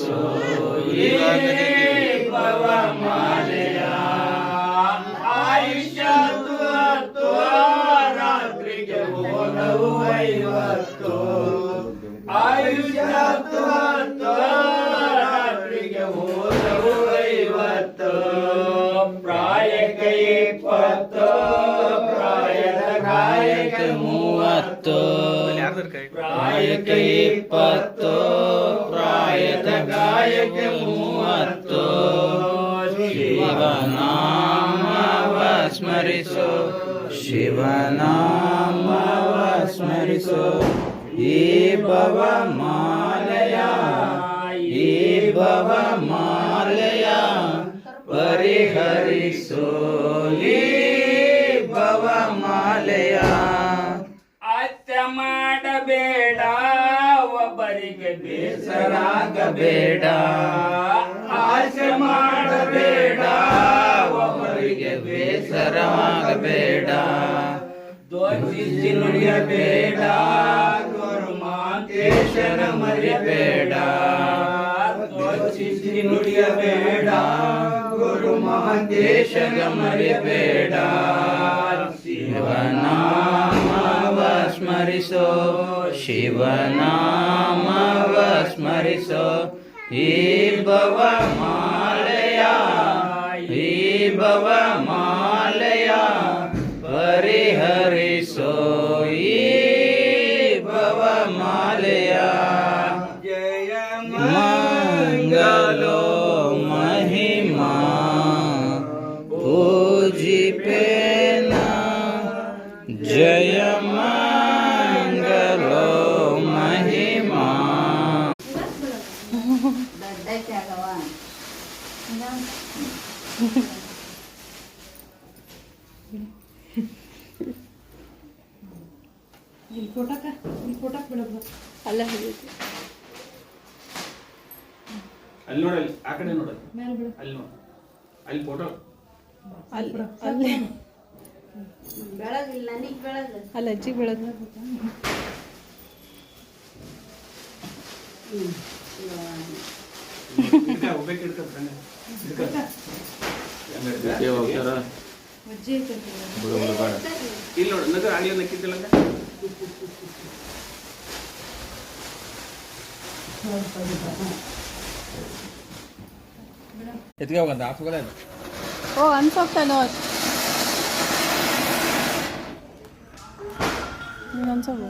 ಪರಿಹರಿಸೋ ಭವಮಾಲೆಯ ಆಯುಷ್ಯ ರಾತ್ರಿಗೆ ಹೋದವು 50 ಆಯುಷ್ಯ ರಾತ್ರಿಗೆ ಹೋದವು 50 ಪ್ರಾಯಕ್ಕೆ 20 ಪ್ರಾಯದ ಕಾಯಕ್ಕೆ 30 ಪ್ರಾಯಕ್ಕೆ 20 ಪ್ರಾಯದ ಕಾಯಕ್ಕೆ 30 ಶಿವನಾಮವ ಸ್ಮರಿಸೋ ಶಿವನಾಮವ ಸ್ಮರಿಸೋ ಈ ಭವಮಾಲೆಯ ಈ ಭವಮಾಲೆಯ ಪರಿಹರಿಸೋ ಈ ಭವಮಾಲೆಯ ಅತ್ಯ ಮಾಡಬೇಡ ಒಬ್ಬರಿಗೆ ಬೇಸರಾಗಬೇಡ ಆಸೆ ಮಾಡಬೇಡ ಒಬ್ಬರಿಗೆ ಬೇಸರಾಗಬೇಡ ದ್ವೇಷಿಸಿ ನುಡಿಯಬೇಡ ಗುರುಮಾಂತೇಶನ ಮರೆಯಬೇಡ ದ್ವೇಷಿಸಿ ನುಡಿಯಬೇಡ ಗುರುಮಾಂತೇಶನ ಮರೆಯಬೇಡ ಶಿವನಾಮವ ಸ್ಮರಿಸೋ ಶಿವನಾಮವ ಸ್ಮರಿಸೋ ಈ ಭವಮಾಲೆಯ ಈ ಭವಮಾಲೆಯ ಪರಿಹರಿಸೋ ಈ ಭವಮಾಲೆಯ ಜಯ ಮಂಗಲೋ ಮಹಿಮಾ ಪೂಜಿಪೇನ ಜಯ ಮಂಗಲೋ ಮಹಿಮಾ ಫೋಟೋಕ್ ಬಿಡೋದು ಅಲ್ಲ ಹೋಗುತ್ತೆ ಅಲ್ಲಿ ನೋಡಲ್ಲಿ ಆ ಕಡೆ ನೋಡಲ್ಲಿ ಮೇಲೆ ಬಿಡು ಅಲ್ಲಿ ನೋಡು ಅಲ್ಲಿ ಫೋಟೋ ಅಲ್ಲಿ ಬೆಳಗಿಲ್ಲ ನನಗೆ ಬೆಳಗ್ಗೆ ಅಲ್ಲಿ ಅಜ್ಜಿಗೆ ಬೆಳಗ್ಗೆ ಅಜ್ಜಿ ಐತೆ ಇಲ್ಲಿ ನೋಡು ನಗರ ಅಳಿಯ ನಕ್ಕಿದ್ದಲ್ಲ ಎತ್ಗೆ ಹೋಗಂತ ಹಾಕೋಲ್ಲ ಓ ಅನ್ಸೋಗ್ತಾನೋ ನೀನು ಅನ್ಸೋಗು